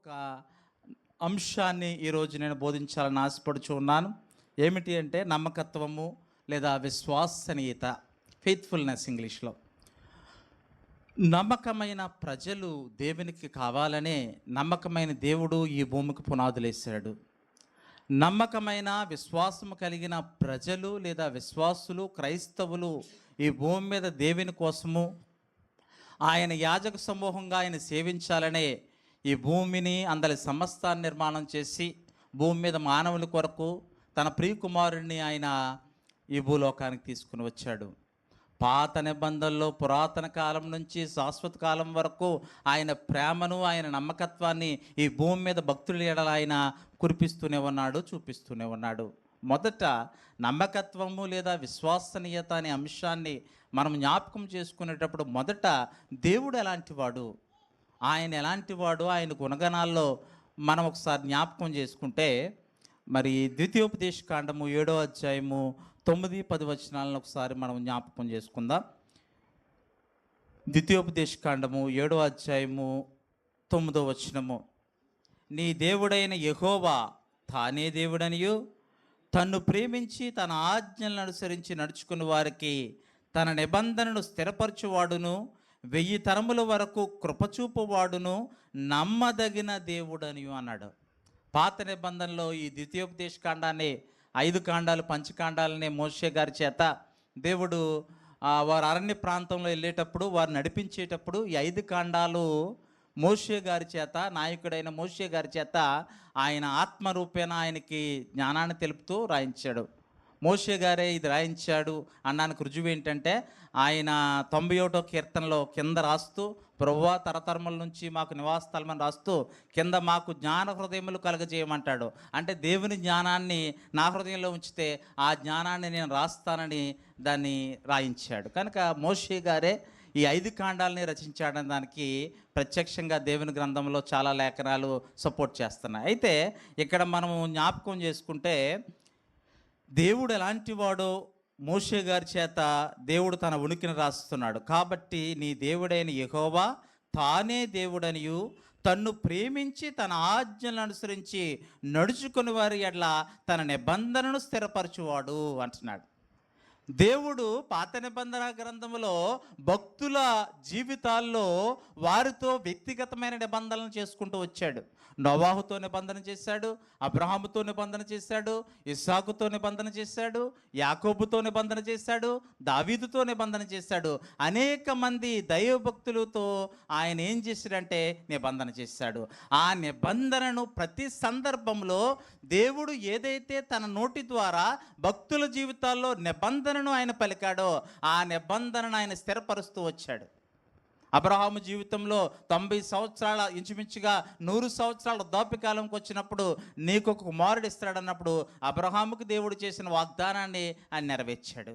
ఒక అంశాన్ని ఈరోజు నేను బోధించాలని ఆశపడుచు ఉన్నాను. ఏమిటి అంటే నమ్మకత్వము లేదా విశ్వసనీయత, ఫెయిత్ఫుల్నెస్ ఇంగ్లీష్లో. నమ్మకమైన ప్రజలు దేవునికి కావాలనే నమ్మకమైన దేవుడు ఈ భూమికి పునాదులేశాడు. నమ్మకమైన విశ్వాసము కలిగిన ప్రజలు లేదా విశ్వాసులు, క్రైస్తవులు ఈ భూమి మీద దేవుని కోసము ఆయన యాజక సమూహంగా ఆయన సేవించాలనే ఈ భూమిని అందరి సమస్తాన్ని నిర్మాణం చేసి భూమి మీద మానవుల కొరకు తన ప్రియకుమారుడిని ఆయన ఈ భూలోకానికి తీసుకుని వచ్చాడు. పాత నిబంధనలో పురాతన కాలం నుంచి శాశ్వత కాలం వరకు ఆయన ప్రేమను, ఆయన నమ్మకత్వాన్ని ఈ భూమి మీద భక్తుల ఎడల ఆయన కురిపిస్తూనే ఉన్నాడు, చూపిస్తూనే ఉన్నాడు. మొదట నమ్మకత్వము లేదా విశ్వసనీయత అనే అంశాన్ని మనం జ్ఞాపకం చేసుకునేటప్పుడు మొదట దేవుడు ఎలాంటివాడు, ఆయన ఎలాంటివాడు, ఆయన గుణగణాల్లో మనం ఒకసారి జ్ఞాపకం చేసుకుంటే మరి ద్వితీయోపదేశ కాండము 7వ అధ్యాయము 9-10 వచనాలను ఒకసారి మనం జ్ఞాపకం చేసుకుందాం. ద్వితీయోపదేశ కాండము 7వ అధ్యాయము 9వ వచనము. నీ దేవుడైన యెహోవా తానే దేవుడనియు తన్ను ప్రేమించి తన ఆజ్ఞలను అనుసరించి నడుచుకుని వారికి తన నిబంధనను స్థిరపరచువాడును 1000 తరముల వరకు కృపచూపువాడును నమ్మదగిన దేవుడని అన్నాడు. పాత నిబంధనలో ఈ ద్వితీయోపదేశ కాండాన్ని 5 కాండాలు పంచకాండాలనే మోషే గారి చేత దేవుడు వారు అరణ్య ప్రాంతంలో వెళ్ళేటప్పుడు వారు నడిపించేటప్పుడు ఈ 5 కాండాలు మోషే గారి చేత, నాయకుడైన మోషే గారి చేత ఆయన ఆత్మరూపేణ ఆయనకి జ్ఞానాన్ని తెలుపుతూ రాయించాడు. మోషే గారే ఇది రాయించాడు అన్నానికి రుజువు ఏంటంటే ఆయన 91వ కీర్తనలో కింద రాస్తూ ప్రభువా తరతరముల నుంచి మాకు నివాస స్థలమని రాస్తూ కింద మాకు జ్ఞాన హృదయములు కలగజేయమంటాడు. అంటే దేవుని జ్ఞానాన్ని నా హృదయంలో ఉంచితే ఆ జ్ఞానాన్ని నేను రాస్తానని దాన్ని రాయించాడు. కనుక మోషే గారే ఈ 5 కాండాలని రచించాడని దానికి ప్రత్యక్షంగా దేవుని గ్రంథంలో చాలా లేఖనాలు సపోర్ట్ చేస్తున్నాయి. అయితే ఇక్కడ మనము జ్ఞాపకం చేసుకుంటే దేవుడు ఎలాంటి వాడో మోషే గారి చేత దేవుడు తన ఉనికిని రాస్తున్నాడు. కాబట్టి నీ దేవుడైన యెహోవా తానే దేవుడనియు తన్ను ప్రేమించి తన ఆజ్ఞలను అనుసరించి నడుచుకుని వారి ఎడ్ల తన నిబంధనను స్థిరపరచువాడు అంటున్నాడు. దేవుడు పాత నిబంధన గ్రంథములో భక్తుల జీవితాల్లో వారితో వ్యక్తిగతమైన నిబంధనలు చేసుకుంటూ వచ్చాడు. నోవాహుతో నిబంధన చేశాడు, అబ్రహాముతో నిబంధన చేశాడు, ఇస్సాకుతో నిబంధన చేశాడు, యాకోబుతో నిబంధన చేశాడు, దావీదుతో నిబంధన చేశాడు. అనేక మంది దైవభక్తులతో ఆయన ఏం చేశాడంటే నిబంధన చేశాడు. ఆ నిబంధనను ప్రతి సందర్భంలో దేవుడు ఏదైతే తన నోటి ద్వారా భక్తుల జీవితాల్లో నిబంధనను ఆయన పలికాడో ఆ నిబంధనను ఆయన స్థిరపరుస్తూ వచ్చాడు. అబ్రహాము జీవితంలో 90 సంవత్సరాల ఇంచుమించుగా 100 సంవత్సరాల వృద్ధాప్యకాలంకి వచ్చినప్పుడు నీకు ఒక కుమారుడు ఇస్తాడన్నప్పుడు అబ్రహాముకు దేవుడు చేసిన వాగ్దానాన్ని ఆయన నెరవేర్చాడు.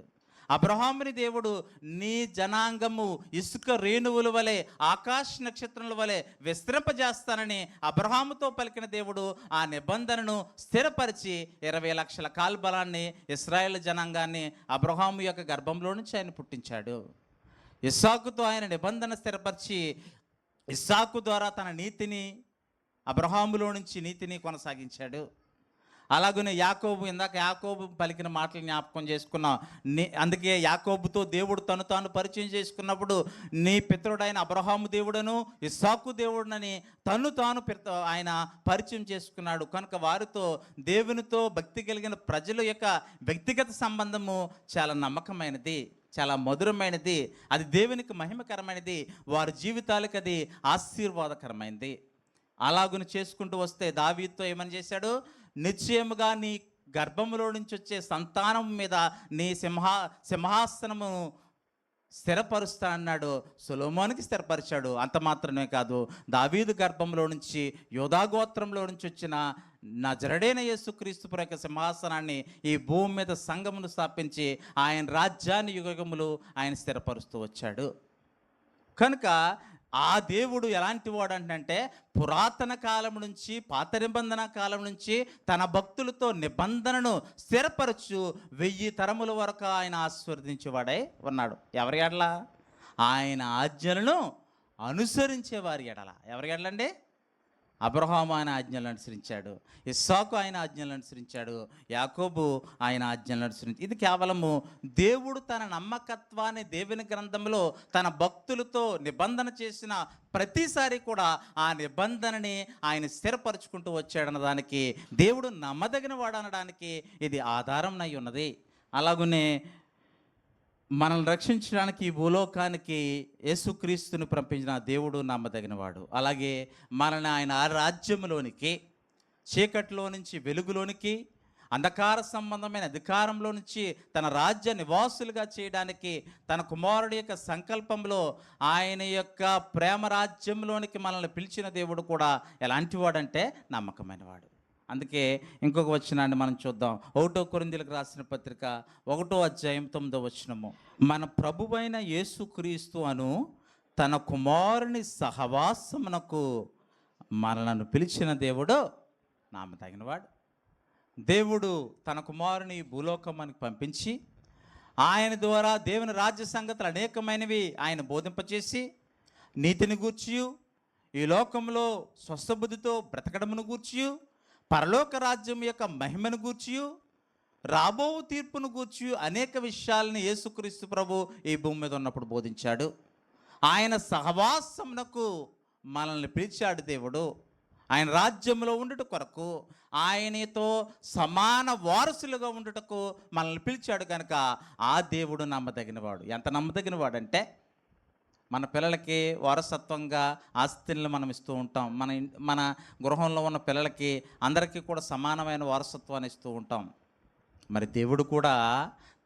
అబ్రహాముని దేవుడు నీ జనాంగము ఇసుక రేణువుల వలె ఆకాశ నక్షత్రముల వలె విస్తరింపజేస్తానని అబ్రహాముతో పలికిన దేవుడు ఆ నిబంధనను స్థిరపరిచి 20 లక్షల కాల్బలాన్ని ఇశ్రాయేల్ జనాంగాన్ని అబ్రహాము యొక్క గర్భంలో నుంచి ఆయన పుట్టించాడు. ఇస్సాకుతో ఆయన నిబంధన స్థిరపరిచి ఇస్సాకు ద్వారా తన నీతిని అబ్రహాములో నుంచి నీతిని కొనసాగించాడు. అలాగనే యాకోబు, ఇందాక యాకోబు పలికిన మాటలు జ్ఞాపకం చేసుకున్నాం. అందుకే యాకోబుతో దేవుడు తను తాను పరిచయం చేసుకున్నప్పుడు నీ పితరుడైన అబ్రహాము దేవుడను ఇస్సాకు దేవుడునని తను తాను ఆయన పరిచయం చేసుకున్నాడు. కనుక వారితో దేవునితో భక్తి కలిగిన ప్రజల యొక్క వ్యక్తిగత సంబంధము చాలా నమ్మకమైనది, చాలా మధురమైనది, అది దేవునికి మహిమకరమైనది, వారి జీవితాలకు అది ఆశీర్వాదకరమైనది. అలాగుని చేసుకుంటూ వస్తే దావీదుతో ఏమని చేశాడు? నిశ్చయముగా నీ గర్భములో నుంచి వచ్చే సంతానం మీద నీ సింహాసనము స్థిరపరుస్తా అన్నాడు. సొలొమోనుకి స్థిరపరిచాడు. అంత మాత్రమే కాదు, దావీదు గర్భంలో నుంచి యూదా గోత్రంలో నుంచి వచ్చిన నజరేయుడైన యేసుక్రీస్తు యొక్క సింహాసనాన్ని ఈ భూమి మీద సంఘమును స్థాపించి ఆయన రాజ్యాన్ని యుగములు ఆయన స్థిరపరుస్తూ వచ్చాడు. కనుక ఆ దేవుడు ఎలాంటి వాడు అంటే పురాతన కాలం నుంచి, పాత నిబంధన కాలం నుంచి తన భక్తులతో నిబంధనను స్థిరపరచు 1000 తరముల వరకు ఆయన ఆశీర్వదించేవాడై ఉన్నాడు. ఎవరి ఎడల? ఆయన ఆజ్ఞలను అనుసరించేవారి ఎడల. ఎవరి ఎడలండి? అబ్రహాము ఆయన ఆజ్ఞలను అనుసరించాడు, ఇస్సాకు ఆయన ఆజ్ఞలను అనుసరించాడు, యాకోబు ఆయన ఆజ్ఞలను అనుసరించి. ఇది కేవలము దేవుడు తన నమ్మకత్వాన్ని దేవుని గ్రంథంలో తన భక్తులతో నిబంధన చేసిన ప్రతిసారి కూడా ఆ నిబంధనని ఆయన స్థిరపరుచుకుంటూ వచ్చాడన్న దానికి, దేవుడు నమ్మదగిన వాడు అనడానికి ఇది ఆధారం అయి ఉన్నది. అలాగనే మనల్ని రక్షించడానికి ఈ భూలోకానికి యేసుక్రీస్తుని పంపించిన దేవుడు నమ్మదగినవాడు. అలాగే మనల్ని ఆయన రాజ్యంలోనికి, చీకటిలో నుంచి వెలుగులోనికి, అంధకార సంబంధమైన అధికారంలో నుంచి తన రాజ్య నివాసులుగా చేయడానికి, తన కుమారుడి యొక్క సంకల్పంలో ఆయన యొక్క ప్రేమ రాజ్యంలోనికి మనల్ని పిలిచిన దేవుడు కూడా ఎలాంటి వాడంటే నమ్మకమైనవాడు. అందుకే ఇంకొక వచనాన్ని మనం చూద్దాం. 1 కొరింథీయులకు రాసిన పత్రిక 1వ అధ్యాయం 9వ వచనము. మన ప్రభువైన యేసుక్రీస్తు అను తన కుమారుని సహవాసమునకు మనలను పిలిచిన దేవుడు నామతగినవాడు. దేవుడు తన కుమారుని భూలోకమానికి పంపించి ఆయన ద్వారా దేవుని రాజ్య సంగతులు అనేకమైనవి ఆయన బోధింపచేసి, నీతిని గూర్చియు, ఈ లోకంలో స్వస్థబుద్ధితో బ్రతకడమును గూర్చియు, పరలోక రాజ్యం యొక్క మహిమను గూర్చియు, రాబో తీర్పును గూర్చియు అనేక విషయాలని యేసుక్రీస్తు ప్రభు ఈ భూమి మీద ఉన్నప్పుడు బోధించాడు. ఆయన సహవాసమునకు మనల్ని పిలిచాడు దేవుడు. ఆయన రాజ్యంలో ఉండుట కొరకు, ఆయనతో సమాన వారసులుగా ఉండుటకు మనల్ని పిలిచాడు కనుక ఆ దేవుడు నమ్మదగినవాడు. ఎంత నమ్మదగినవాడంటే, మన పిల్లలకి వారసత్వంగా ఆస్తిని మనం ఇస్తూ ఉంటాం. మన గృహంలో ఉన్న పిల్లలకి అందరికీ కూడా సమానమైన వారసత్వాన్ని ఇస్తూ ఉంటాం. మరి దేవుడు కూడా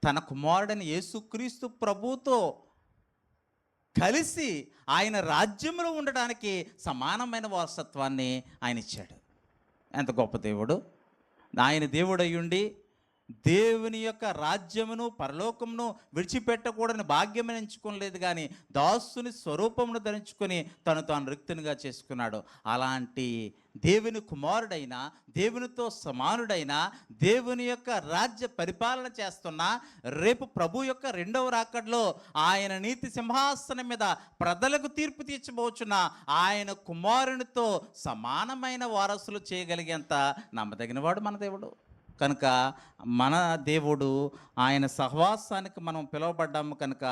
తన కుమారుడైన యేసుక్రీస్తు ప్రభుతో కలిసి ఆయన రాజ్యంలో ఉండడానికి సమానమైన వారసత్వాన్ని ఆయన ఇచ్చాడు. ఎంత గొప్ప దేవుడు! ఆయన దేవుడయ్యుండి దేవుని యొక్క రాజ్యమును పరలోకమును విడిచిపెట్టకూడని భాగ్యం ఎంచుకోలేదు, కానీ దాసుని స్వరూపమును ధరించుకొని తాను రిక్తునిగా చేసుకున్నాడు. అలాంటి దేవుని కుమారుడైన, దేవునితో సమానుడైన, దేవుని యొక్క రాజ్య పరిపాలన చేస్తున్న, రేపు ప్రభు యొక్క 2వ రాకడలో ఆయన నీతి సింహాసనం మీద ప్రజలకు తీర్పు తీర్చబోచున్న ఆయన కుమారునితో సమానమైన వారసులు చేయగలిగేంత నమ్మదగినవాడు మన దేవుడు. కనుక మన దేవుడు, ఆయన సహవాసానికి మనం పిలువబడ్డాము కనుక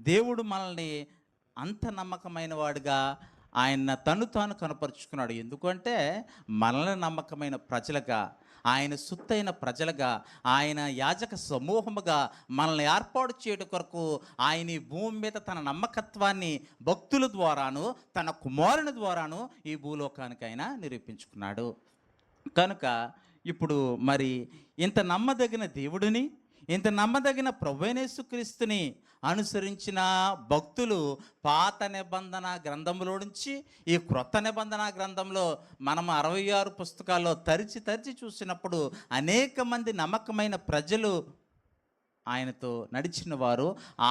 దేవుడు మనల్ని అంత నమ్మకమైన వాడుగా ఆయన తాను కనపరుచుకున్నాడు. ఎందుకంటే మనల్ని నమ్మకమైన ప్రజలుగా, ఆయన సొత్తైన ప్రజలుగా, ఆయన యాజక సమూహముగా మనల్ని ఏర్పాటు చేయడం కొరకు ఆయన ఈ భూమి మీద తన నమ్మకత్వాన్ని భక్తుల ద్వారాను తన కుమారుని ద్వారాను ఈ భూలోకానికి ఆయన నిరూపించుకున్నాడు. కనుక ఇప్పుడు మరి ఇంత నమ్మదగిన దేవుడిని, ఇంత నమ్మదగిన ప్రభువైన యేసుక్రీస్తుని అనుసరించిన భక్తులు పాత నిబంధన గ్రంథంలో నుంచి ఈ క్రొత్త నిబంధన గ్రంథంలో మనం 66 పుస్తకాల్లో తరిచి చూసినప్పుడు అనేక మంది నమ్మకమైన ప్రజలు ఆయనతో నడిచిన వారు.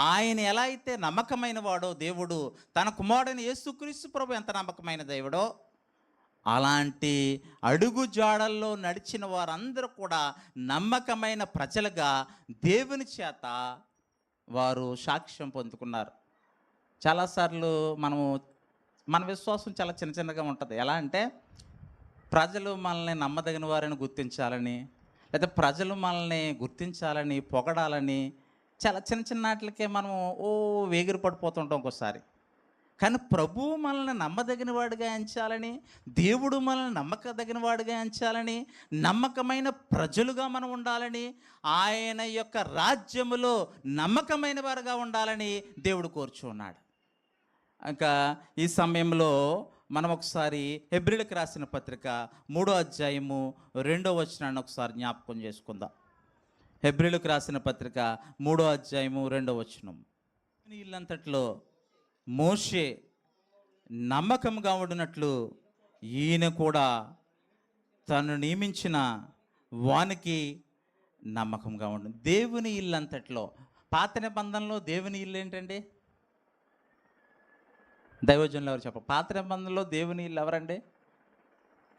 ఆయన ఎలా అయితే నమ్మకమైన వాడో దేవుడు, తన కుమారుడైన యేసుక్రీస్తు ప్రభు ఎంత నమ్మకమైన దేవుడో, అలాంటి అడుగు జాడల్లో నడిచిన వారందరూ కూడా నమ్మకమైన ప్రజలుగా దేవుని చేత వారు సాక్ష్యం పొందుకున్నారు. చాలాసార్లు మన విశ్వాసం చాలా చిన్నగా ఉంటుంది. ఎలా అంటే, ప్రజలు మనల్ని నమ్మదగిన వారిని గుర్తించాలని, లేదా ప్రజలు మనల్ని గుర్తించాలని, పొగడాలని చాలా చిన్న వాటికే మనం వేగిరి పడిపోతుంటాం ఒక్కోసారి. కానీ ప్రభువు మనల్ని నమ్మదగిన వాడిగా ఎంచాలని, దేవుడు మనల్ని నమ్మకదగిన వాడిగా ఎంచాలని, నమ్మకమైన ప్రజలుగా మనం ఉండాలని, ఆయన యొక్క రాజ్యములో నమ్మకమైన వారుగా ఉండాలని దేవుడు కోరుచున్నాడు. ఇంకా ఈ సమయంలో మనం ఒకసారి హెబ్రీయులకు రాసిన పత్రిక 3వ అధ్యాయము 2వ వచనాన్ని ఒకసారి జ్ఞాపకం చేసుకుందాం. హెబ్రీయులకు రాసిన పత్రిక 3వ అధ్యాయము 2వ వచనం. ఇల్లంతట్లో మోషే నమ్మకంగా ఉండినట్లు ఈయన కూడా తను నియమించిన వానికి నమ్మకంగా ఉండు. దేవుని ఇల్లు అంతట్లో, పాత నిబంధనలో దేవుని ఇల్లు ఏంటండి? దైవజనులు ఎవరు చెప్ప? పాత నిబంధనలో దేవుని ఇల్లు ఎవరండి?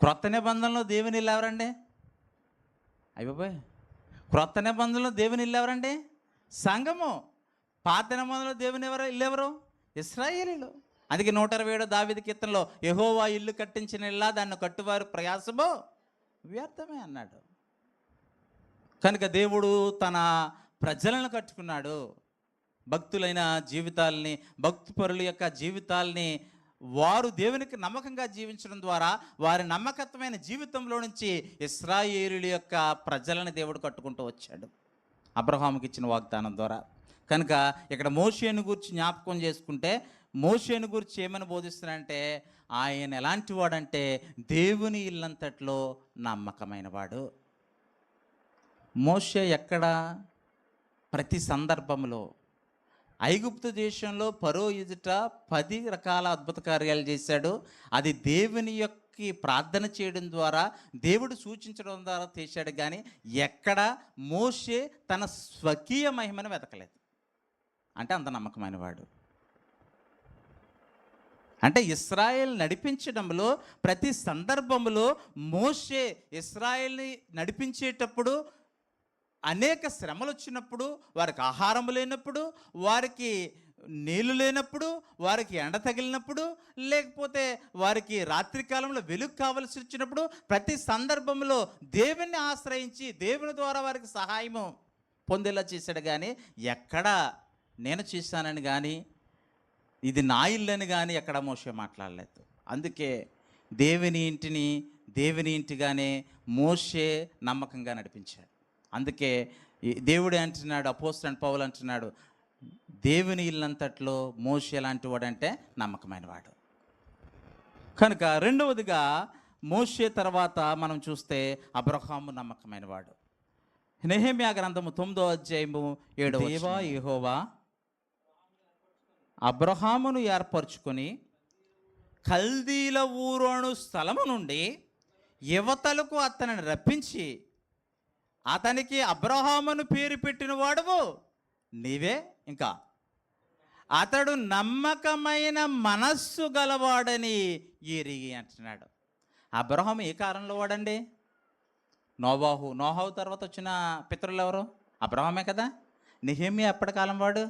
క్రొత్త నిబంధనలో దేవుని ఇల్లు ఎవరండి? అయ్యబాయ్, క్రొత్త నిబంధనలో దేవుని ఇల్లు ఎవరండి? సంఘము. పాత నిబంధనలో దేవుని ఇల్లు ఎవరు? ఇశ్రాయేలీలు. అందుకే 127 దావీదు కీర్తనలో యెహోవా ఇల్లు కట్టించిన ఇల్లా దాన్ని కట్టువారు ప్రయాసము వ్యర్థమే అన్నాడు. కనుక దేవుడు తన ప్రజలను కట్టుకున్నాడు. భక్తులైన జీవితాలని, భక్తిపరుల యొక్క జీవితాలని వారు దేవునికి నమ్మకంగా జీవించడం ద్వారా వారి నమ్మకత్వమైన జీవితంలో నుంచి ఇశ్రాయేలీయుల యొక్క ప్రజలను దేవుడు కట్టుకుంటూ వచ్చాడు అబ్రహాముకి ఇచ్చిన వాగ్దానం ద్వారా. కనుక ఇక్కడ మోషేను గురించి జ్ఞాపకం చేసుకుంటే, మోషేను గురించి ఏమని బోధిస్తున్నాడంటే, ఆయన ఎలాంటి వాడంటే దేవుని ఇల్లంతట్లో నమ్మకమైన వాడు. మోషే ఎక్కడ? ప్రతి సందర్భంలో ఐగుప్తు దేశంలో ఫరో ఎదుట 10 రకాల అద్భుత కార్యాలు చేశాడు. అది దేవుని యొక్క ప్రార్థన చేయడం ద్వారా, దేవుడు సూచించడం ద్వారా చేశాడు. కానీ ఎక్కడ మోషే తన స్వకీయ మహిమను వెతకలేదు. అంటే అంత నమ్మకమైన వాడు. అంటే ఇశ్రాయేల్ నడిపించడంలో ప్రతి సందర్భంలో మోషే ఇశ్రాయేల్ని నడిపించేటప్పుడు అనేక శ్రమలు వచ్చినప్పుడు, వారికి ఆహారం లేనప్పుడు, వారికి నీళ్లు లేనప్పుడు, వారికి ఎండ తగిలినప్పుడు, లేకపోతే వారికి రాత్రికాలంలో వెలుగు కావలసి వచ్చినప్పుడు, ప్రతి సందర్భంలో దేవుణ్ణి ఆశ్రయించి దేవుని ద్వారా వారికి సహాయము పొందేలా చేశాడు. కానీ ఎక్కడా నేను చేశానని కానీ, ఇది నా ఇల్లు అని కానీ ఎక్కడ మోషే మాట్లాడలేదు. అందుకే దేవుని ఇంటిగానే మోషే నమ్మకంగా నడిపించాడు. అందుకే దేవుడే అంటున్నాడు, అపోస్తలుడైన పౌలు అంటున్నాడు, దేవుని ఇల్లంతట్లో మోషే లాంటి వాడంటే నమ్మకమైన వాడు. కనుక రెండవదిగా మోషే తర్వాత మనం చూస్తే అబ్రహాము నమ్మకమైన వాడు. నెహెమ్యా గ్రంథము 9వ అధ్యాయము 7వ వచనం. దేవా యెహోవా అబ్రహామును ఏర్పరచుకొని కల్దీల ఊరోను స్థలము నుండి యువతలకు అతనిని రప్పించి అతనికి అబ్రహామును పేరు పెట్టిన వాడువు నీవే, ఇంకా అతడు నమ్మకమైన మనస్సు గలవాడని ఎరిగి అంటున్నాడు. అబ్రహాము ఏ కాలంలో వాడండి? నోవాహు తర్వాత వచ్చిన పితరులు ఎవరు? అబ్రహామే కదా. నెహెమ్యా ఎప్పటి కాలం వాడు?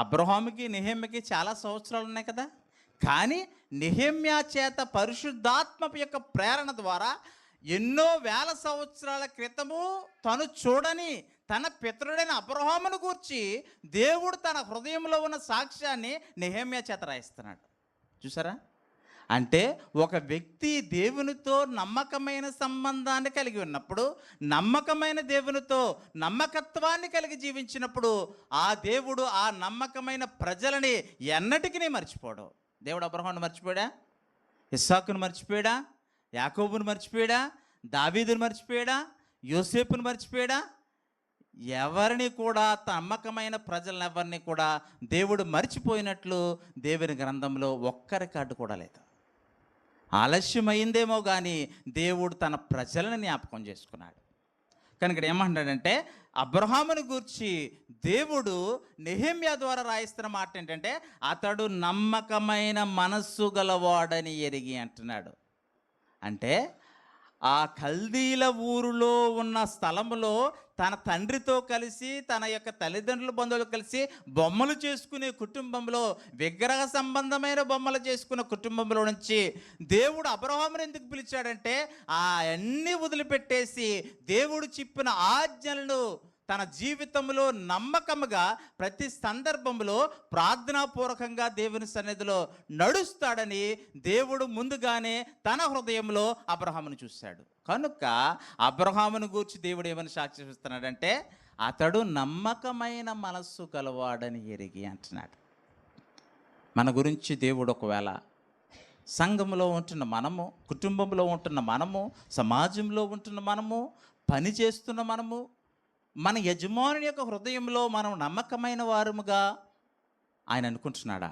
అబ్రహాముకి నెహెమ్యాకి చాలా సంవత్సరాలు ఉన్నాయి కదా. కానీ నెహెమ్యా చేత పరిశుద్ధాత్మ యొక్క ప్రేరణ ద్వారా ఎన్నో వేల సంవత్సరాల క్రితము తను చూడని తన పితరుడైన అబ్రహామును గూర్చి దేవుడు తన హృదయంలో ఉన్న సాక్ష్యాన్ని నెహెమ్యా చేత రాయిస్తున్నాడు. చూసారా? అంటే ఒక వ్యక్తి దేవునితో నమ్మకమైన సంబంధాన్ని కలిగి ఉన్నప్పుడు, నమ్మకమైన దేవునితో నమ్మకత్వాన్ని కలిగి జీవించినప్పుడు, ఆ దేవుడు ఆ నమ్మకమైన ప్రజలని ఎన్నటికీ మర్చిపోడు. దేవుడు అబ్రహామును మర్చిపోయాడా? ఇస్సాకును మర్చిపోయాడా? యాకోబును మర్చిపోయాడా? దావీదును మర్చిపోయాడా? యోసేపును మర్చిపోయాడా? ఎవరిని కూడా, నమ్మకమైన ప్రజలను ఎవరిని కూడా దేవుడు మర్చిపోయినట్లు దేవుని గ్రంథంలో ఒక్క రికార్డు కూడా లేదు. ఆలస్యమైందేమో కానీ దేవుడు తన ప్రజలను జ్ఞాపకం చేసుకున్నాడు. కనుక ఇక్కడ ఏమంటాడంటే, అబ్రహామును గూర్చి దేవుడు నెహెమ్యా ద్వారా రాయిస్తున్న మాట ఏంటంటే, అతడు నమ్మకమైన మనస్సు గలవాడని ఎరిగి అంటున్నాడు. అంటే ఆ కల్దీల ఊరులో ఉన్న స్థలములో తన తండ్రితో కలిసి, తన యొక్క తల్లిదండ్రుల బంధువులు కలిసి బొమ్మలు చేసుకునే కుటుంబంలో, విగ్రహ సంబంధమైన బొమ్మలు చేసుకునే కుటుంబంలో నుంచి దేవుడు అబ్రహామును ఎందుకు పిలిచాడంటే, అన్నీ వదిలిపెట్టేసి దేవుడు చెప్పిన ఆజ్ఞలను తన జీవితంలో నమ్మకముగా ప్రతి సందర్భంలో ప్రార్థనాపూర్వకంగా దేవుని సన్నిధిలో నడుస్తాడని దేవుడు ముందుగానే తన హృదయంలో అబ్రహామును చూశాడు. కనుక అబ్రహామును గూర్చి దేవుడు ఏమని సాక్షిస్తున్నాడంటే, అతడు నమ్మకమైన మనస్సు గలవాడని ఎరిగి అంటున్నాడు. మన గురించి దేవుడు ఒకవేళ సంఘంలో ఉంటున్న మనము, కుటుంబంలో ఉంటున్న మనము, సమాజంలో ఉంటున్న మనము, పని చేస్తున్న మనము, మన యజమానుని యొక్క హృదయంలో మనం నమ్మకమైన వారముగా ఆయన అనుకుంటున్నాడా?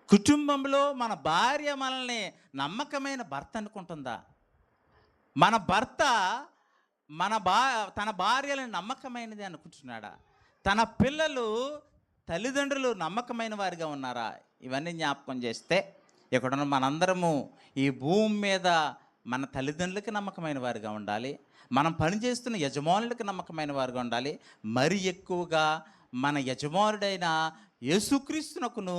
కుటుంబంలో మన భార్య మనల్ని నమ్మకమైన భర్త అనుకుంటుందా? మన భర్త తన భార్యలను నమ్మకమైనది అనుకుంటున్నాడా? తన పిల్లలు తల్లిదండ్రులు నమ్మకమైన వారిగా ఉన్నారా? ఇవన్నీ జ్ఞాపకం చేస్తే ఇక్కడ మనందరము ఈ భూమి మీద మన తల్లిదండ్రులకి నమ్మకమైన వారిగా ఉండాలి, మనం పనిచేస్తున్న యజమానులకు నమ్మకమైన వారుగా ఉండాలి, మరి ఎక్కువగా మన యజమానుడైన యేసుక్రీస్తునకును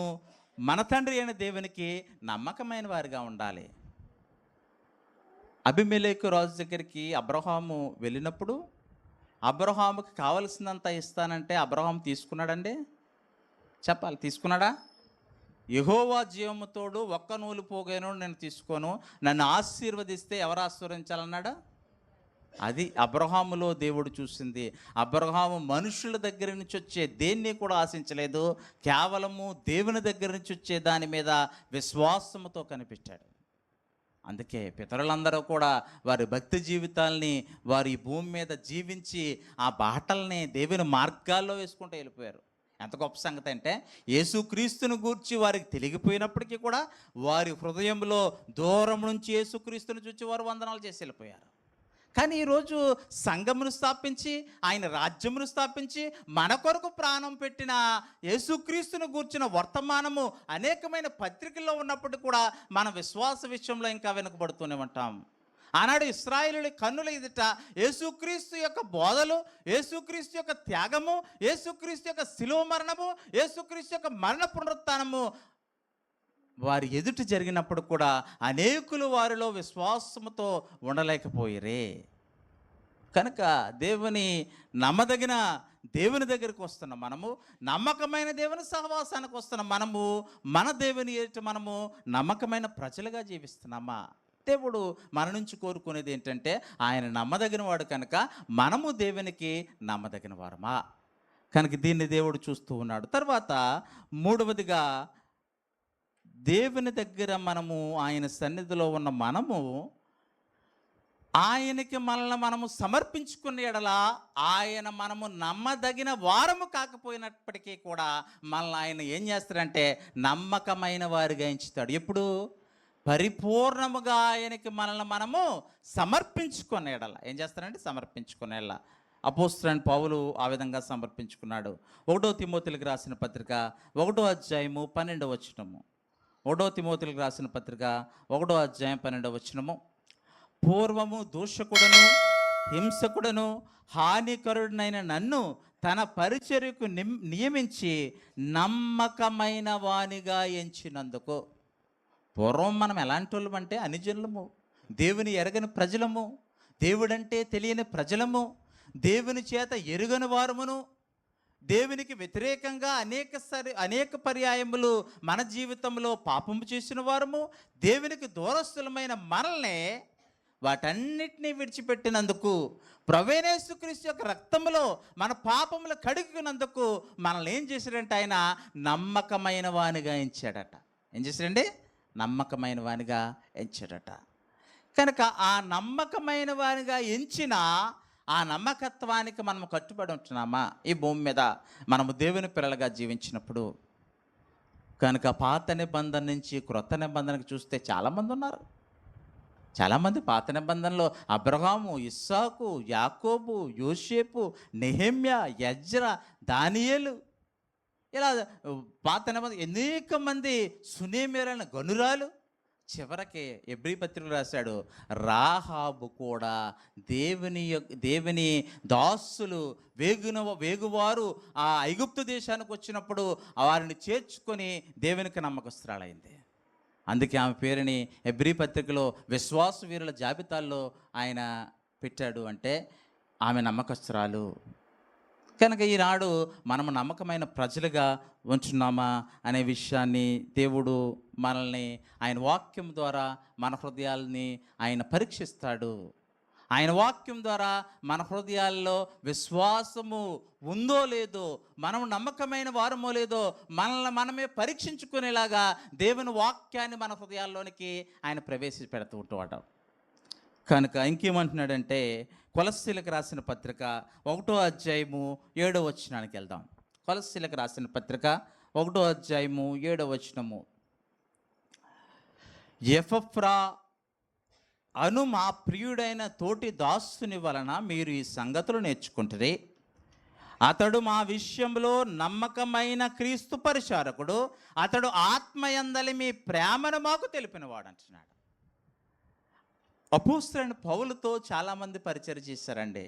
మన తండ్రి అయిన దేవునికి నమ్మకమైన వారిగా ఉండాలి. అబీమెలెకు రాజు దగ్గరికి అబ్రహాము వెళ్ళినప్పుడు అబ్రహాముకి కావలసినంత ఇస్తానంటే అబ్రహాం తీసుకున్నాడండి? చెప్పాలి, తీసుకున్నాడా? యెహోవా జీవము తోడు ఒక్క నూలు పోగైన నేను తీసుకోను, నన్ను ఆశీర్వదిస్తే ఎవరు ఆశీర్వదించాలన్నాడా? అది అబ్రహాములో దేవుడు చూసింది. అబ్రహాము మనుషుల దగ్గర నుంచి వచ్చే దేన్ని కూడా ఆశించలేదు, కేవలము దేవుని దగ్గర నుంచి వచ్చే దాని మీద విశ్వాసముతో కనిపెట్టాడు. అందుకే పితరులందరూ కూడా వారి భక్తి జీవితాల్ని వారి భూమి మీద జీవించి ఆ బాటల్ని దేవుని మార్గాల్లో వేసుకుంటూ వెళ్ళిపోయారు. ఎంత గొప్ప సంగతి అంటే, యేసుక్రీస్తుని గూర్చి వారికి తెలిగిపోయినప్పటికీ కూడా వారి హృదయంలో దూరం నుంచి యేసుక్రీస్తుని చూచి వారు వందనాలు చేసి వెళ్ళిపోయారు. కానీ ఈరోజు సంఘమును స్థాపించి ఆయన రాజ్యమును స్థాపించి మన కొరకు ప్రాణం పెట్టిన యేసుక్రీస్తును గూర్చిన వర్తమానము అనేకమైన పత్రికల్లో ఉన్నప్పటికీ కూడా మన విశ్వాస విషయంలో ఇంకా వెనుకబడుతూనే ఉంటాం. ఆనాడు ఇశ్రాయేలుల కన్నుల ఎదుట యేసుక్రీస్తు యొక్క బోధలు, యేసుక్రీస్తు యొక్క త్యాగము, యేసుక్రీస్తు యొక్క శిలువ మరణము, యేసుక్రీస్తు యొక్క మరణ పునరుత్థానము వారి ఎదుట జరిగినప్పుడు కూడా అనేకులు వారిలో విశ్వాసముతో ఉండలేకపోయిరే. కనుక నమ్మదగిన దేవుని దగ్గరికి వస్తున్న మనము, నమ్మకమైన దేవుని సహవాసానికి వస్తున్న మనము, మన దేవుని ఎదుట మనము నమ్మకమైన ప్రజలుగా జీవిస్తున్నామా? దేవుడు మన నుంచి కోరుకునేది ఏంటంటే, ఆయన నమ్మదగిన వాడు కనుక మనము దేవునికి నమ్మదగిన వారమా? కనుక దీన్ని దేవుడు చూస్తూ ఉన్నాడు. తర్వాత మూడవదిగా, దేవుని దగ్గర మనము ఆయన సన్నిధిలో ఉన్న మనము ఆయనకి మనల్ని మనము సమర్పించుకునే ఎడల ఆయన మనము నమ్మదగిన వారము కాకపోయినప్పటికీ కూడా మనల్ని ఆయన ఏం చేస్తాడంటే నమ్మకమైన వారిగా ఎంచుతాడు. ఎప్పుడు? పరిపూర్ణముగా ఆయనకి మనల్ని మనము సమర్పించుకునే ఎడల ఏం చేస్తారంటే సమర్పించుకునే ఎడల. అపోస్తలుడైన పౌలు ఆ విధంగా సమర్పించుకున్నాడు. 1 తిమోతిలకు రాసిన పత్రిక 1వ అధ్యాయము 12వ వచనము. 1 తిమోతిలకు రాసిన పత్రిక 1వ అధ్యాయం 12వ వచనము. పూర్వము దూషకుడను హింసకుడను హానికరుడనైన నన్ను తన పరిచర్యకు నియమించి నమ్మకమైన వానిగా ఎంచినందుకు. పూర్వం మనం ఎలాంటి వాళ్ళం అంటే అనుజనులము, దేవుని ఎరగని ప్రజలము, దేవుడంటే తెలియని ప్రజలము, దేవుని చేత ఎరుగని వారమును, దేవునికి వ్యతిరేకంగా అనేక పర్యాయములు మన జీవితంలో పాపము చేసిన వారము, దేవునికి దూరస్తులమైన మనల్ని వాటన్నిటినీ విడిచిపెట్టినందుకు, ప్రభువైన యేసుక్రీస్తు యొక్క రక్తములో మన పాపములు కడుగునందుకు మనల్ని ఏం చేశాడంటే ఆయన నమ్మకమైన వానిగా ఎంచాడట. ఏం చేశాడండి? నమ్మకమైన వానిగా ఎంచాడట. కనుక ఆ నమ్మకమైన వానిగా ఎంచిన ఆ నమ్మకత్వానికి మనం కట్టుబడి ఉంటున్నామా ఈ భూమి మీద మనము దేవుని పిల్లలుగా జీవించినప్పుడు? కనుక పాత నిబంధన నుంచి క్రొత్త నిబంధనకు చూస్తే చాలామంది ఉన్నారు. చాలామంది పాత నిబంధనలో అబ్రహాము, ఇస్సాకు, యాకోబు, యోసేపు, నెహెమ్యా, ఎజ్రా, దానియేలు, ఇలా పాత నిబంధన అనేక మంది సునేమిరైన గనురాలు. చివరికి హెబ్రీ పత్రికలో రాశాడు, రాహాబు కూడా దేవుని దాసులు వేగువారు ఆ ఐగుప్తు దేశానికి వచ్చినప్పుడు వారిని చేర్చుకొని దేవునికి నమ్మకస్తురాలైంది. అందుకే ఆమె పేరుని హెబ్రీ పత్రికలో విశ్వాస వీరుల జాబితాల్లో ఆయన పెట్టాడు. అంటే ఆమె నమ్మకస్తురాలు. కనుక ఈనాడు మనము నమ్మకమైన ప్రజలుగా ఉంటున్నామా అనే విషయాన్ని దేవుడు మనల్ని ఆయన వాక్యం ద్వారా మన హృదయాల్ని ఆయన పరీక్షిస్తాడు. ఆయన వాక్యం ద్వారా మన హృదయాల్లో విశ్వాసము ఉందో లేదో, మనం నమ్మకమైన వారమో లేదో మనల్ని మనమే పరీక్షించుకునేలాగా దేవుని వాక్యాన్ని మన హృదయాల్లోనికి ఆయన ప్రవేశపెడుతూ ఉంటాడు. కనుక ఇంకేమంటున్నాడంటే, కొలస్సీలకు రాసిన పత్రిక 1వ అధ్యాయము 7వ వచనానికి వెళ్దాం. కొలస్సీలకు రాసిన పత్రిక 1వ అధ్యాయము 7వ వచనము. ఎపఫ్రా అను మా ప్రియుడైన తోటి దాసుని వలన మీరు ఈ సంగతులు నేర్చుకుంటారే. అతడు మా విషయంలో నమ్మకమైన క్రీస్తు పరిచారకుడు, అతడు ఆత్మయందలి మీ ప్రేమను మాకు తెలిపినవాడు అంటున్నాడు. అపోస్తలుడైన పౌలుతో చాలామంది పరిచయం చేశారండి.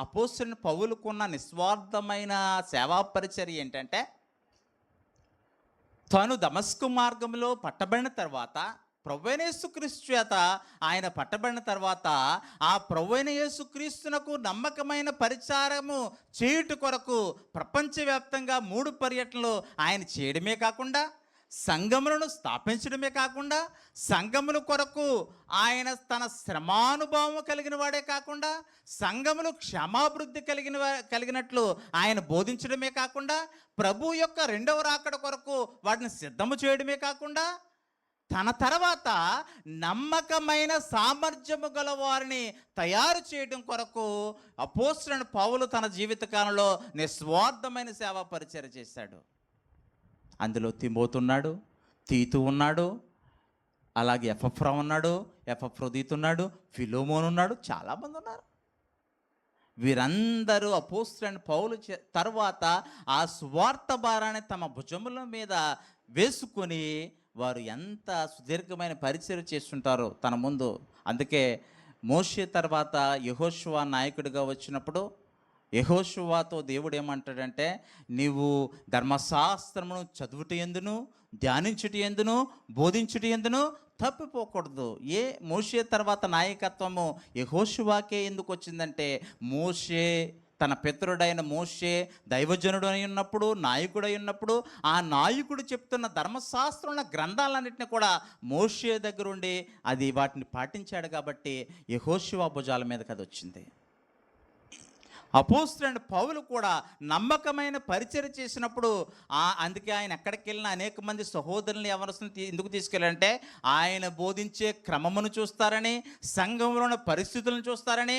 అపోస్తలుడైన పౌలుకున్న నిస్వార్థమైన సేవా పరిచర్య ఏంటంటే తాను దమస్కు మార్గంలో పట్టబడిన తర్వాత, ప్రభువైన యేసుక్రీస్తు చేత ఆయన పట్టబడిన తర్వాత, ఆ ప్రభువైన యేసుక్రీస్తునకు నమ్మకమైన పరిచారము చేయుట కొరకు ప్రపంచవ్యాప్తంగా 3 పర్యటనలు ఆయన చేయడమే కాకుండా, సంఘములను స్థాపించడమే కాకుండా, సంఘముల కొరకు ఆయన తన శ్రమానుభవం కలిగిన వాడే కాకుండా, సంఘములు క్షమాభివృద్ధి కలిగినట్లు ఆయన బోధించడమే కాకుండా, ప్రభు యొక్క రెండవ రాకడ కొరకు వాటిని సిద్ధము చేయడమే కాకుండా, తన తర్వాత నమ్మకమైన సామర్థ్యము గల వారిని తయారు చేయడం కొరకు అపోస్తలుడైన పౌలు తన జీవితకాలంలో నిస్వార్థమైన సేవా పరిచర్య చేశాడు. అందులో తిమోతి ఉన్నాడు, తీతు ఉన్నాడు, అలాగే ఎపఫ్రా ఉన్నాడు, ఎపఫ్రోదీతు ఉన్నాడు, ఫిలోమోను ఉన్నాడు, చాలామంది ఉన్నారు. వీరందరూ అపోస్తలుడైన పౌలు తర్వాత ఆ సువార్త భారాన్ని తమ భుజముల మీద వేసుకొని వారు ఎంత సుదీర్ఘమైన పరిచర్య చేస్తుంటారో తన ముందు. అందుకే మోషే తర్వాత యెహోషువ నాయకుడిగా వచ్చినప్పుడు యెహోషువతో దేవుడు ఏమంటాడంటే, నీవు ధర్మశాస్త్రమును చదువుట ఎందును, ధ్యానించుట ఎందును, బోధించుట ఎందును తప్పిపోకూడదు. మోషే తర్వాత నాయకత్వము యెహోషువకే ఎందుకు వచ్చిందంటే, మోషే తన పితరుడైన మోషే దైవజనుడు అయి ఉన్నప్పుడు, నాయకుడై ఉన్నప్పుడు, ఆ నాయకుడు చెప్తున్న ధర్మశాస్త్రంలో గ్రంథాలన్నింటినీ కూడా మోషే దగ్గరుండి వాటిని పాటించాడు కాబట్టి యెహోషువ భుజాల మీదకి అది వచ్చింది. అపోస్తలుడైన పౌలు కూడా నమ్మకమైన పరిచర్య చేసినప్పుడు అందుకే ఆయన ఎక్కడికి వెళ్ళినా అనేక మంది సహోదరులను యవనస్తులను ఎందుకు తీసుకెళ్ళారంటే, ఆయన బోధించే క్రమమును చూస్తారని, సంఘంలోని పరిస్థితులను చూస్తారని,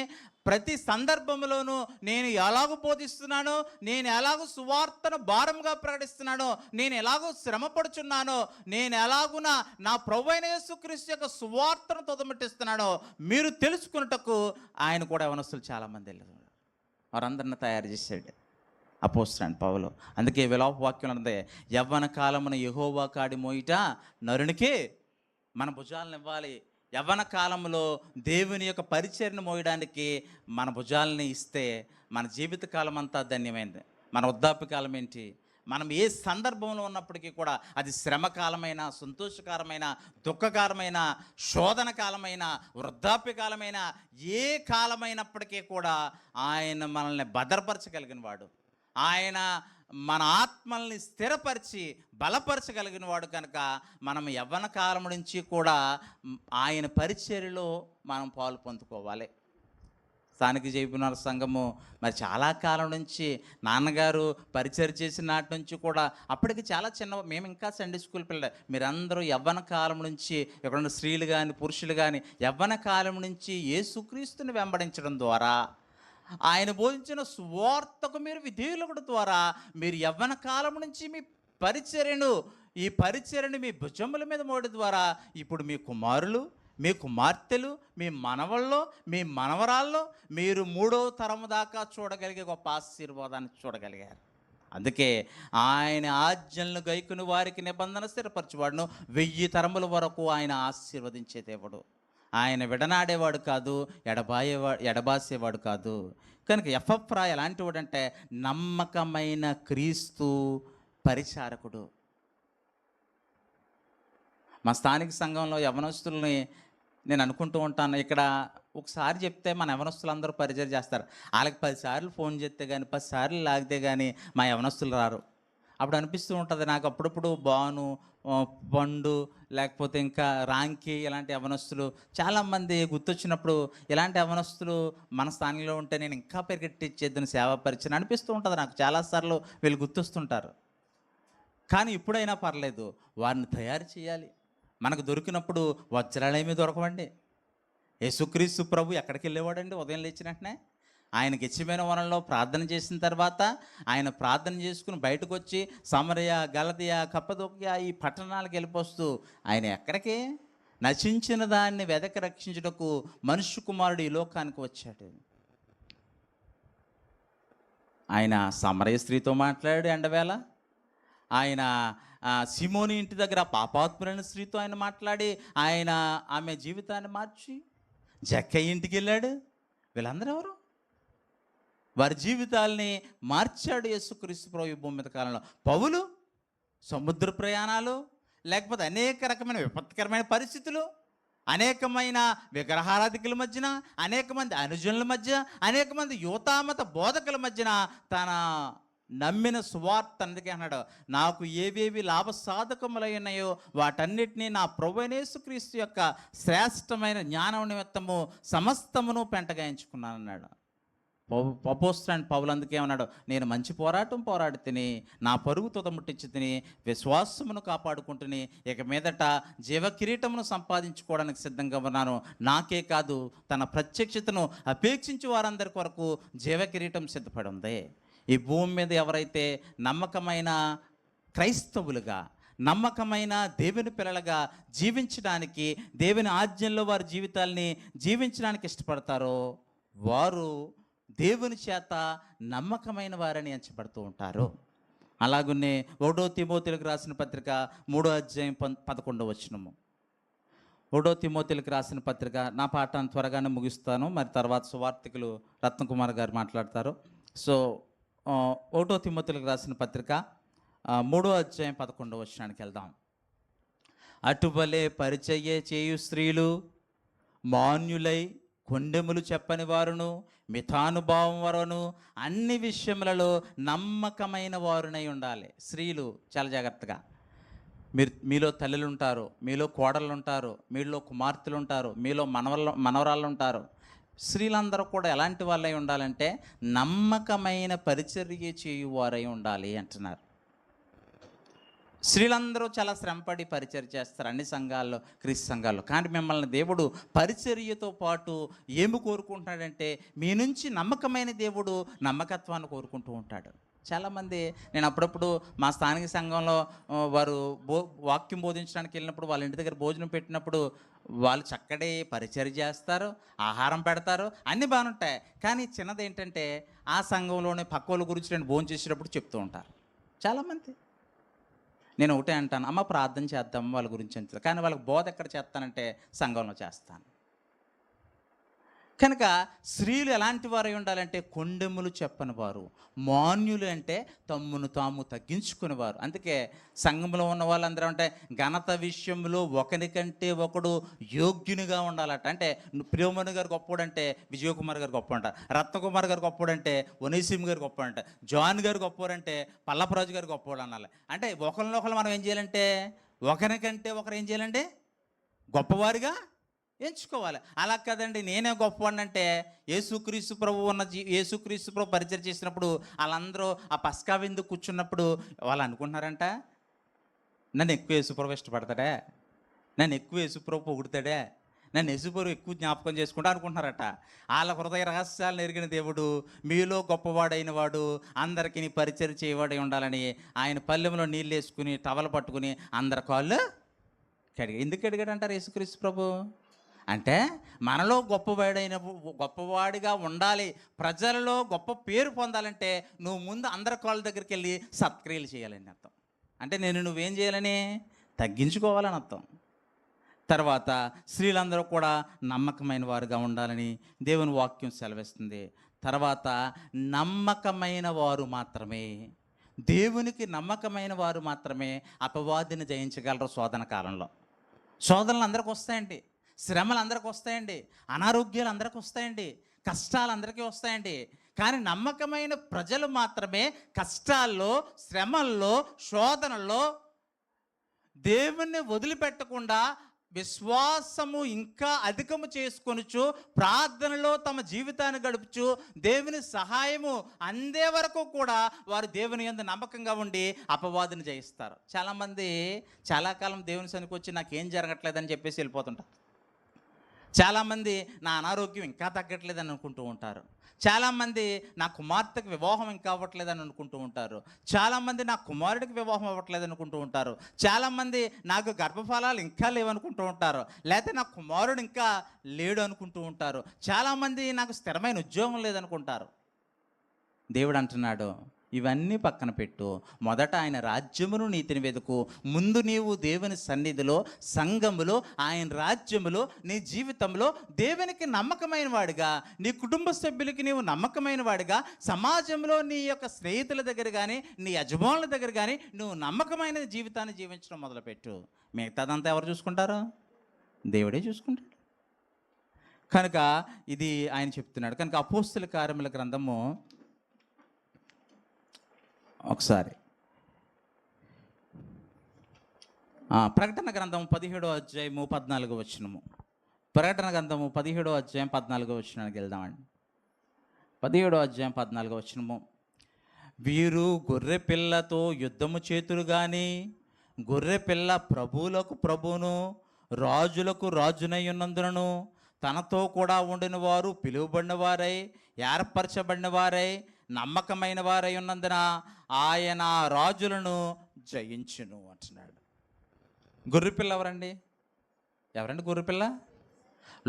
ప్రతి సందర్భంలోనూ నేను ఎలాగూ బోధిస్తున్నానో, నేను ఎలాగూ సువార్తను భారంగా ప్రకటిస్తున్నానో, నేను ఎలాగూ శ్రమపడుచున్నానో, నేను ఎలాగున నా ప్రభువైన యేసుక్రీస్తు యొక్క సువార్తను తొదముట్టిస్తున్నానో మీరు తెలుసుకున్నటకు ఆయన కూడా యవనస్తులు చాలామంది వెళ్ళారు. వారందరిని తయారు చేశాడు అపోస్తలుడైన పౌలు. అందుకే విలాప వాక్యం అంటే, యవ్వన కాలమున యెహోవా కాడి మోయిట నరునికి మన భుజాలను ఇవ్వాలి. యవ్వన కాలంలో దేవుని యొక్క పరిచర్యను మోయడానికి మన భుజాలని ఇస్తే మన జీవితకాలం అంతా ధన్యమైంది. మన వృద్ధాప్యకాలం ఏంటి, మనం ఏ సందర్భంలో ఉన్నప్పటికీ కూడా, అది శ్రమకాలమైన, సంతోషకరమైన, దుఃఖకరమైన, శోధన కాలమైన, వృద్ధాప్యకాలమైన, ఏ కాలమైనప్పటికీ కూడా ఆయన మనల్ని భద్రపరచగలిగిన వాడు. ఆయన మన ఆత్మల్ని స్థిరపరిచి బలపరచగలిగిన వాడు. కనుక మనం యవ్వన కాలం నుంచి కూడా ఆయన పరిచర్యలో మనం పాలు పొందుకోవాలి. స్థానిక జైపునర్ సంఘము మరి చాలా కాలం నుంచి నాన్నగారు పరిచర్య చేసిన నాటి నుంచి కూడా, అప్పటికి చాలా మేము ఇంకా సండే స్కూల్ పిల్లలు, మీరందరూ యవ్వన కాలం నుంచి, ఎక్కడున్న స్త్రీలు కానీ పురుషులు కానీ యవ్వన కాలం నుంచి యేసుక్రీస్తుని వెంబడించడం ద్వారా, ఆయన బోధించిన సువార్తకు మీరు విధేయులవడం ద్వారా, మీరు యవ్వన కాలం నుంచి ఈ పరిచర్యను మీ భుజముల మీద మోయడం ద్వారా, ఇప్పుడు మీ కుమారులు, మీ కుమార్తెలు, మీ మనవల్లో, మీ మనవరాల్లో మీరు 3వ తరము దాకా చూడగలిగే గొప్ప ఆశీర్వాదాన్ని చూడగలిగారు. అందుకే ఆయన ఆజ్ఞలను గైకుని వారికి నిబంధన స్థిరపరచువాడును, 1000 తరముల వరకు ఆయన ఆశీర్వదించే దేవుడు. ఆయన విడనాడేవాడు కాదు, ఎడబాసేవాడు కాదు. కనుక ఎపఫ్రా ఎలాంటి వాడంటే, నమ్మకమైన క్రీస్తు పరిచారకుడు. మా స్థానిక సంఘంలో యవనస్తుల్ని నేను అనుకుంటూ ఉంటాను, ఇక్కడ ఒకసారి చెప్తే మన యవనస్తులు పరిచయం చేస్తారు. వాళ్ళకి 10 సార్లు ఫోన్ చేస్తే కానీ, 10 సార్లు లాగితే కానీ మా యవనస్తులు రారు. అప్పుడు అనిపిస్తూ ఉంటుంది నాకు, అప్పుడప్పుడు బాను, పండు, లేకపోతే ఇంకా రాంకి, ఇలాంటి యవనస్తులు చాలామంది గుర్తొచ్చినప్పుడు, ఇలాంటి యవనస్తులు మన స్థానంలో ఉంటే నేను ఇంకా పరిగెట్టించేద్దని సేవా పరిచయం అనిపిస్తూ ఉంటుంది నాకు. చాలాసార్లు వీళ్ళు గుర్తొస్తుంటారు. కానీ ఇప్పుడైనా పర్లేదు, వారిని తయారు చేయాలి. మనకు దొరికినప్పుడు వజ్రాలేమీ దొరకవండి. యేసుక్రీస్తు ప్రభు ఎక్కడికి వెళ్ళేవాడండి? ఉదయం లేచిన వెంటనే ఆయన గెత్సేమనే వనంలో ప్రార్థన చేసిన తర్వాత, ఆయన ప్రార్థన చేసుకుని బయటకు వచ్చి సమరయ, గలతీయ, కప్పదొక్య ఈ పట్టణాలకు వెళ్ళిపోస్తూ ఆయన ఎక్కడికి? నశించిన దాన్ని వెదక రక్షించుటకు మనుష్య కుమారుడు ఈ లోకానికి వచ్చాడు. ఆయన సమరయ స్త్రీతో మాట్లాడాడు ఎండవేళ. ఆయన సిమోని ఇంటి దగ్గర పాపాత్ములైన స్త్రీతో ఆయన మాట్లాడి ఆమె జీవితాన్ని మార్చి జక్కయ్య ఇంటికి వెళ్ళాడు. వీళ్ళందరూ ఎవరు? వారి జీవితాల్ని మార్చాడు యేసుక్రీస్తు ప్రభు భూమి మీద కాలంలో. పౌలు సముద్ర ప్రయాణాలు, లేకపోతే అనేక రకమైన విపత్కరమైన పరిస్థితులు, అనేకమైన విగ్రహారాధికుల మధ్యన, అనేక మంది అనుజనుల మధ్య, అనేక మంది యువతామత బోధకుల మధ్యన తన నమ్మిన సువార్త అందుకే అన్నాడు, నాకు ఏవేవి లాభసాధకములై ఉన్నాయో వాటన్నిటినీ నా ప్రభువైన యేసుక్రీస్తు యొక్క శ్రేష్టమైన జ్ఞానం నిమిత్తము సమస్తమును పెంటగాయించుకున్నాను అన్నాడు. అపోస్తలుడైన పౌలు అందుకే అన్నాడు, నేను మంచి పోరాటం పోరాడి తిని నా పరుగు తుదముట్టించి తిని విశ్వాసమును కాపాడుకుంటుని ఇక మీదట జీవకిరీటమును సంపాదించుకోవడానికి సిద్ధంగా ఉన్నాను. నాకే కాదు, తన ప్రత్యక్షతను అపేక్షించి వారందరి కొరకు జీవకిరీటం సిద్ధపడి ఉంది. ఈ భూమి మీద ఎవరైతే నమ్మకమైన క్రైస్తవులుగా, నమ్మకమైన దేవుని పిల్లలుగా జీవించడానికి, దేవుని ఆజ్ఞల్లో వారి జీవితాల్ని జీవించడానికి ఇష్టపడతారో వారు దేవుని చేత నమ్మకమైన వారని ఎంచబడుతూ ఉంటారు. అలాగునే 1 తిమోతిలకు రాసిన పత్రిక 3వ అధ్యాయం 11వ వచనము. 1 తిమోతిలకు రాసిన పత్రిక, నా పాఠాన్ని త్వరగానే ముగిస్తాను, మరి తర్వాత సువార్తికులు రత్నకుమార్ గారు మాట్లాడతారు. సో 1 తిమోతిలకు రాసిన పత్రిక 3వ అధ్యాయం 11వ వచనానికి వెళ్దాం. అటువలే పరిచర్య చేయు స్త్రీలు మాన్యులై, కొండెములు చెప్పని వారును, మితానుభావం వరను, అన్ని విషయములలో నమ్మకమైన వారునై ఉండాలి. స్త్రీలు చాలా జాగ్రత్తగా, మీలో తల్లులు ఉంటారు, మీలో కోడళ్ళు ఉంటారు, మీలో కుమార్తెలు ఉంటారు, మీలో మనవరాళ్ళు ఉంటారు. స్త్రీలందరూ కూడా ఎలాంటి వాళ్ళై ఉండాలంటే నమ్మకమైన పరిచర్య చేయువారై ఉండాలి అంటున్నారు. స్త్రీలందరూ చాలా శ్రమపడి పరిచర్య చేస్తారు అన్ని సంఘాల్లో, క్రీస్తు సంఘాల్లో. కానీ మిమ్మల్ని దేవుడు పరిచర్యతో పాటు ఏమి కోరుకుంటున్నాడంటే మీ నుంచి నమ్మకమైన దేవుడు నమ్మకత్వాన్ని కోరుకుంటూ ఉంటాడు. చాలామంది, నేను అప్పుడప్పుడు మా స్థానిక సంఘంలో వారు వాక్యం బోధించడానికి వెళ్ళినప్పుడు, వాళ్ళ ఇంటి దగ్గర భోజనం పెట్టినప్పుడు వాళ్ళు చక్కటి పరిచర్య చేస్తారు, ఆహారం పెడతారు, అన్నీ బాగుంటాయి. కానీ చిన్నది ఏంటంటే ఆ సంఘంలోనే పక్క వాళ్ళ గురించి నేను భోజనం చేసేటప్పుడు చెప్తూ ఉంటారు చాలామంది. నేను ఒకటే అంటాను, అమ్మ ప్రార్థన చేద్దాం వాళ్ళ గురించి అంటారు, కానీ వాళ్ళకి బోధ ఎక్కడ చేస్తానంటే సంఘంలో చేస్తాను. కనుక స్త్రీలు ఎలాంటి వారై ఉండాలంటే కొండెములు చెప్పని వారు, మాన్యులు అంటే తమ్మును తాము తగ్గించుకునేవారు. అందుకే సంఘంలో ఉన్న వాళ్ళందరూ అంటే ఘనత విషయంలో ఒకరికంటే ఒకడు యోగ్యునిగా ఉండాలట. అంటే ప్రియమణి గారు గొప్పడు అంటే విజయకుమార్ గారు గొప్ప అంటారు, రత్నకుమార్ గారు గొప్పడు అంటే ఒనేసిమ్ గారు గొప్ప అంటారు, జాన్ గారు గొప్పవారు అంటే పల్లపరాజు గారు గొప్పవాడు అనాలి. అంటే ఒకరినొకరు మనం ఏం చేయాలంటే ఒకరికంటే ఒకరు ఏం చేయాలంటే గొప్పవారిగా ఎంచుకోవాలి. అలా కదండి నేనే గొప్పవాడినంటే యేసుక్రీస్తు ప్రభు యేసుక్రీస్తు ప్రభు పరిచయం చేసినప్పుడు వాళ్ళందరూ ఆ పస్కా విందు కూర్చున్నప్పుడు వాళ్ళు అనుకుంటున్నారంట, నన్ను ఎక్కువ యేసుప్రభు ఇష్టపడతాడే, నన్ను ఎక్కువ యేసుప్రభు పొగుడతాడే, నన్ను యేసుప్రభు ఎక్కువ జ్ఞాపకం చేసుకుంటా అనుకుంటున్నారట. వాళ్ళ హృదయ రహస్యాలను ఎరిగిన దేవుడు మీలో గొప్పవాడైన వాడు అందరికీ పరిచయం చేయవాడై ఉండాలని ఆయన పల్లెంలో నీళ్ళు వేసుకుని టవలు పట్టుకుని అందరి కాళ్ళు కడిగా. ఎందుకు అడిగాడు అంటారు యేసుక్రీస్తు ప్రభు అంటే మనలో గొప్పవాడిగా ఉండాలి, ప్రజలలో గొప్ప పేరు పొందాలంటే నువ్వు ముందు అందరి కాళ్ళ దగ్గరికి వెళ్ళి సత్క్రియలు చేయాలని అర్థం. అంటే నువ్వేం చేయాలని తగ్గించుకోవాలని అర్థం. తర్వాత స్త్రీలందరూ కూడా నమ్మకమైన వారుగా ఉండాలని దేవుని వాక్యం సెలవిస్తుంది. తర్వాత నమ్మకమైన వారు మాత్రమే, దేవునికి నమ్మకమైన వారు మాత్రమే అపవాదిని జయించగలరు. శోధన కాలంలో శోధనలు అందరికి వస్తాయండి, శ్రమలు అందరికి వస్తాయండి, అనారోగ్యాలు అందరికి వస్తాయండి, కష్టాలు అందరికీ వస్తాయండి. కానీ నమ్మకమైన ప్రజలు మాత్రమే కష్టాల్లో, శ్రమల్లో, శోధనల్లో దేవుణ్ణి వదిలిపెట్టకుండా విశ్వాసము ఇంకా అధికము చేసుకొనుచు ప్రార్థనలో తమ జీవితాన్ని గడుపుచు దేవుని సహాయము అందే వరకు కూడా వారు దేవుని యందు నమ్మకంగా ఉండి అపవాదిని జయిస్తారు. చాలామంది చాలా కాలం దేవుని సన్నిధికి వచ్చి నాకేం జరగట్లేదని చెప్పేసి వెళ్ళిపోతుంటారు. చాలామంది నా అనారోగ్యం ఇంకా తగ్గట్లేదని అనుకుంటూ ఉంటారు. చాలామంది నా కుమార్తెకు వివాహం ఇంకా అవ్వట్లేదని అనుకుంటూ ఉంటారు. చాలామంది నా కుమారుడికి వివాహం అవ్వట్లేదు అనుకుంటూ ఉంటారు. చాలామంది నాకు గర్భఫలాలు ఇంకా లేవనుకుంటూ ఉంటారు, లేకపోతే నా కుమారుడు ఇంకా లేడు అనుకుంటూ ఉంటారు. చాలామంది నాకు స్థిరమైన ఉద్యోగం లేదనుకుంటారు. దేవుడు అంటున్నాడు, ఇవన్నీ పక్కన పెట్టు. మొదట ఆయన రాజ్యమును నీతిని వెతుకు. ముందు నీవు దేవుని సన్నిధిలో, సంఘములో, ఆయన రాజ్యములో, నీ జీవితంలో దేవునికి నమ్మకమైన వాడిగా, నీ కుటుంబ సభ్యులకి నీవు నమ్మకమైన వాడిగా, సమాజంలో నీ యొక్క స్నేహితుల దగ్గర కానీ, నీ యజమానుల దగ్గర కానీ నువ్వు నమ్మకమైన జీవితాన్ని జీవించడం మొదలుపెట్టు. మిగతాదంతా ఎవరు చూసుకుంటారు? దేవుడే చూసుకుంటాడు. కనుక ఇది ఆయన చెప్తున్నాడు. కనుక అపోస్తల కార్యముల గ్రంథము ఒకసారి ప్రకటన గ్రంథం 17వ అధ్యాయము 14వ వచనము. ప్రకటన గ్రంథము 17వ అధ్యాయం 14వ వచనానికి వెళ్దామండి. 17వ అధ్యాయం 14వ వచనము. వీరు గొర్రె పిల్లతో యుద్ధము చేతురు కానీ గొర్రె పిల్ల ప్రభువులకు ప్రభువును రాజులకు రాజునై ఉన్నందునను తనతో కూడా ఉండిన వారు పిలువబడిన వారై ఏర్పరచబడిన వారై నమ్మకమైన వారై ఉన్నందున ఆయన రాజులను జయించును అంటున్నాడు. గొర్రెపిల్ల ఎవరండి? గొర్రెపిల్ల?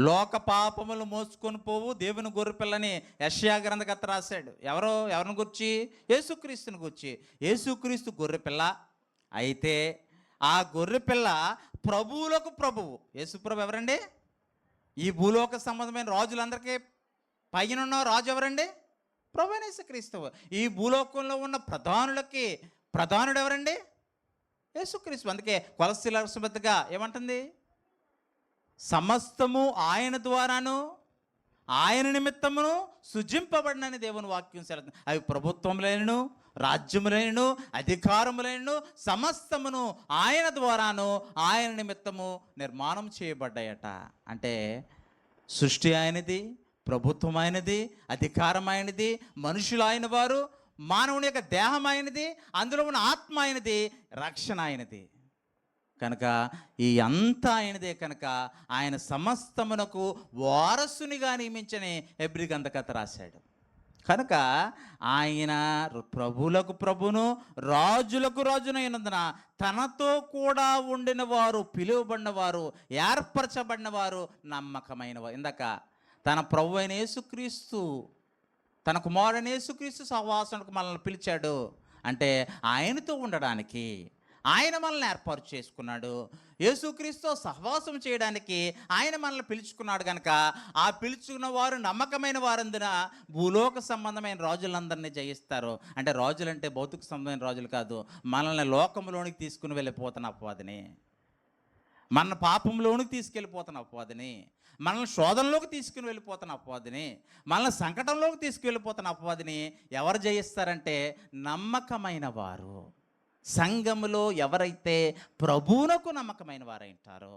లోక పాపములు మోసుకొని పోవు దేవుని గొర్రెపిల్లని యెషయా గ్రంథకర్త రాశాడు. ఎవరిని గురించి? యేసుక్రీస్తుని గురించి. యేసుక్రీస్తు గొర్రెపిల్ల అయితే ఆ గొర్రెపిల్ల ప్రభువులకు ప్రభువు. యేసుప్రభు ఎవరండి? ఈ భూలోక సంబంధమైన రాజులందరికీ పైన రాజు ఎవరండి? ప్రభువైన యేసుక్రీస్తు. ఈ భూలోకంలో ఉన్న ప్రధానులకి ప్రధానుడు ఎవరండి? యేసుక్రీస్తు. అందుకే కొలస్సీల రాసినట్టుగా ఏమంటుంది? సమస్తము ఆయన ద్వారాను ఆయన నిమిత్తమును సృజింపబడినని దేవుని వాక్యం సెలవుతుంది. అవి ప్రభుత్వములైనను, రాజ్యములైనను, అధికారములైనను సమస్తమును ఆయన ద్వారాను ఆయన నిమిత్తము నిర్మాణం చేయబడ్డాయట. అంటే సృష్టి ఆయనది, ప్రభుత్వం ఆయనది, అధికారం ఆయనది, మనుషులు ఆయన వారు, మానవుని యొక్క దేహం ఆయనది, అందులో ఉన్న ఆత్మ ఆయనది, రక్షణ ఆయనది. కనుక ఈ అంతా ఆయనదే. కనుక ఆయన సమస్తమునకు వారసునిగా నియమించని హెబ్రీ గ్రంథకర్త రాశాడు. కనుక ఆయన ప్రభువులకు ప్రభును రాజులకు రాజునైనందున తనతో కూడా ఉండిన వారు పిలువబడిన వారు ఏర్పరచబడిన వారు నమ్మకమైన వారు. ఇందాక తన ప్రభు అయిన యేసుక్రీస్తు తన కుమారుడైన యేసుక్రీస్తు సహవాసానికి మనల్ని పిలిచాడు. అంటే ఆయనతో ఉండడానికి ఆయన మనల్ని ఏర్పాటు చేసుకున్నాడు. యేసుక్రీస్తు సహవాసం చేయడానికి ఆయన మనల్ని పిలుచుకున్నాడు. కనుక ఆ పిలుచుకున్న వారు నమ్మకమైన వారందున భూలోక సంబంధమైన రాజులందరినీ జయిస్తారు. అంటే రాజులంటే భౌతిక సంబంధమైన రాజులు కాదు, మనల్ని లోకంలోనికి తీసుకుని వెళ్ళిపోతున్న అపవాదిని, మన పాపంలోనికి తీసుకెళ్ళిపోతున్న అపవాదిని, మనల్ని శోధనలోకి తీసుకుని వెళ్ళిపోతున్న అపవాదిని, మనల్ని సంకటంలోకి తీసుకువెళ్ళిపోతున్న అపవాదిని ఎవరు జయిస్తారంటే నమ్మకమైన వారు. సంఘములో ఎవరైతే ప్రభువునకు నమ్మకమైన వారంటారో,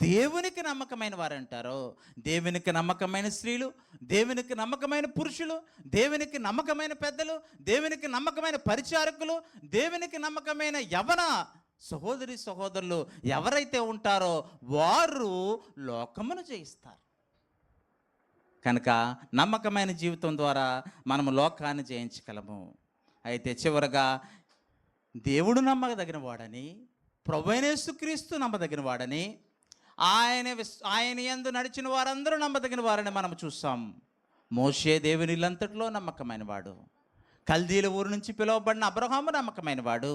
దేవునికి నమ్మకమైన వారంటారో, దేవునికి నమ్మకమైన స్త్రీలు, దేవునికి నమ్మకమైన పురుషులు, దేవునికి నమ్మకమైన పెద్దలు, దేవునికి నమ్మకమైన పరిచారకులు, దేవునికి నమ్మకమైన యవన సహోదరి సహోదరులు ఎవరైతే ఉంటారో వారు లోకమును జయిస్తారు. కనుక నమ్మకమైన జీవితం ద్వారా మనము లోకాన్ని జయించగలము. అయితే చివరగా దేవుడు నమ్మదగిన వాడని, ప్రభువైన యేసుక్రీస్తు నమ్మదగిన వాడని, ఆయన యందు నడిచిన వారందరూ నమ్మదగిన వారని మనం చూస్తాం. మోషే దేవుని ఇల్లంతటిలో నమ్మకమైన వాడు. కల్దీల ఊరు నుంచి పిలువబడిన అబ్రహాము నమ్మకమైన వాడు.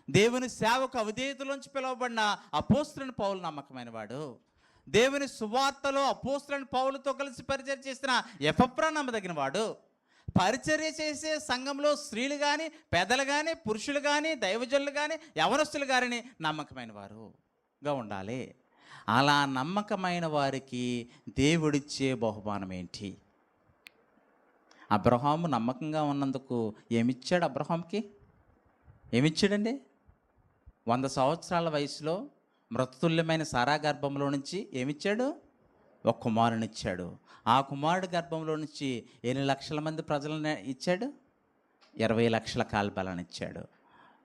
దేవుని సేవకు అవిధేయతలోంచి పిలువబడిన అపోస్తలుని పౌలు నమ్మకమైన వాడు. దేవుని సువార్తలో అపోస్తలుని పౌలుతో కలిసి పరిచయం చేసిన ఎపఫ్రా నమ్మదగిన వాడు. పరిచర్య చేసే సంఘంలో స్త్రీలు కానీ, పెద్దలు కానీ, పురుషులు కానీ, దైవజనులు కానీ, యవనస్తులు కానీ నమ్మకమైన వారుగా ఉండాలి. అలా నమ్మకమైన వారికి దేవుడిచ్చే బహుమానం ఏంటి? అబ్రహాము నమ్మకంగా ఉన్నందుకు ఏమిచ్చాడు? అబ్రహాంకి ఏమిచ్చాడండి? 100 సంవత్సరాల వయసులో మృతతుల్యమైన సారా గర్భంలో నుంచి ఏమిచ్చాడు? ఒక కుమారుని ఇచ్చాడు. ఆ కుమారుడు గర్భంలో నుంచి ఎన్ని లక్షల మంది ప్రజలను ఇచ్చాడు? 20 లక్షల కాల్బలాన్ని ఇచ్చాడు.